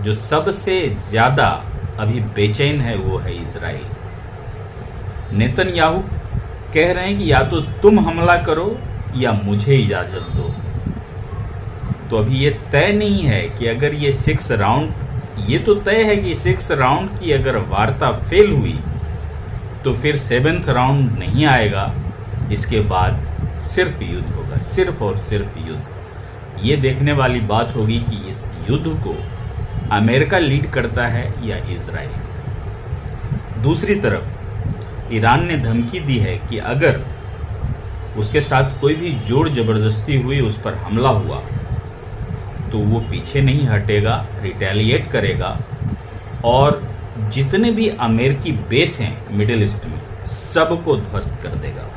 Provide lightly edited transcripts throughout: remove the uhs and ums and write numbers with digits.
जो सबसे ज्यादा अभी बेचैन है वो है इजराइल। नेतन्याहू कह रहे हैं कि या तो तुम हमला करो या मुझे इजाजत दो। तो अभी ये तय नहीं है कि अगर ये 6 राउंड, ये तो तय है कि 6 राउंड की अगर वार्ता फेल हुई तो फिर 7th राउंड नहीं आएगा। इसके बाद सिर्फ युद्ध होगा, सिर्फ और सिर्फ युद्ध। ये देखने वाली बात होगी कि इस युद्ध को अमेरिका लीड करता है या इजराइल। दूसरी तरफ ईरान ने धमकी दी है कि अगर उसके साथ कोई भी जोर जबरदस्ती हुई, उस पर हमला हुआ, तो वो पीछे नहीं हटेगा, रिटेलिएट करेगा और जितने भी अमेरिकी बेस हैं मिडिल ईस्ट में सबको ध्वस्त कर देगा।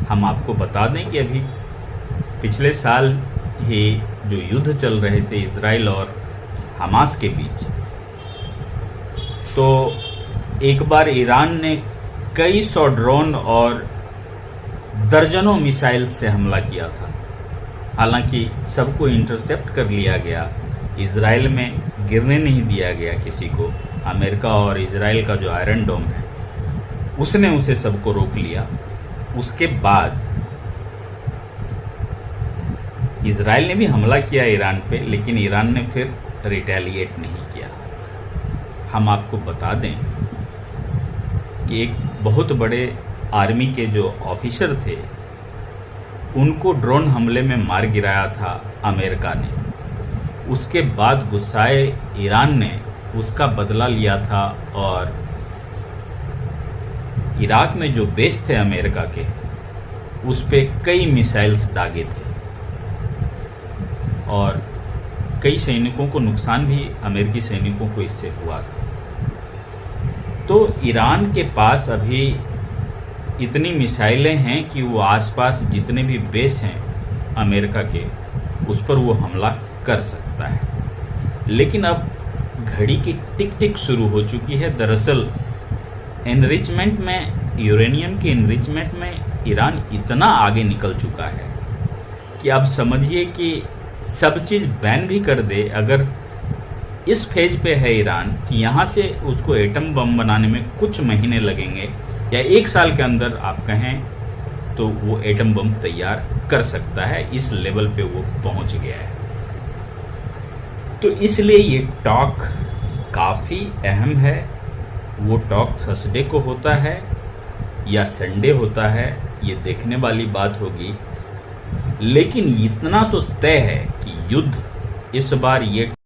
हम आपको बता दें कि अभी पिछले साल ही जो युद्ध चल रहे थे इजराइल और हमास के बीच, तो एक बार ईरान ने कई सौ ड्रोन और दर्जनों मिसाइल से हमला किया था। हालांकि सबको इंटरसेप्ट कर लिया गया, इजराइल में गिरने नहीं दिया गया किसी को। अमेरिका और इजराइल का जो आयरन डोम है उसने उसे सबको रोक लिया। उसके बाद इजराइल ने भी हमला किया ईरान पे, लेकिन ईरान ने फिर रिटेलिएट नहीं किया। हम आपको बता दें कि एक बहुत बड़े आर्मी के जो ऑफिसर थे उनको ड्रोन हमले में मार गिराया था अमेरिका ने। उसके बाद गुस्साए ईरान ने उसका बदला लिया था और इराक में जो बेस थे अमेरिका के, उस पे कई मिसाइल्स दागे थे और कई सैनिकों को नुकसान भी अमेरिकी सैनिकों को इससे हुआ था। तो ईरान के पास अभी इतनी मिसाइलें हैं कि वो आसपास जितने भी बेस हैं अमेरिका के, उस पर वो हमला कर सकता है। लेकिन अब घड़ी की टिक टिक शुरू हो चुकी है। दरअसल एनरिचमेंट में, यूरेनियम के एनरिचमेंट में ईरान इतना आगे निकल चुका है कि अब समझिए कि सब चीज़ बैन भी कर दे, अगर इस फेज पे है ईरान कि यहाँ से उसको एटम बम बनाने में कुछ महीने लगेंगे या 1 साल के अंदर आप कहें तो वो एटम बम तैयार कर सकता है। इस लेवल पे वो पहुंच गया है। तो इसलिए ये टॉक काफ़ी अहम है। वो टॉक थर्सडे को होता है या संडे होता है, ये देखने वाली बात होगी। लेकिन इतना तो तय है कि युद्ध इस बार ये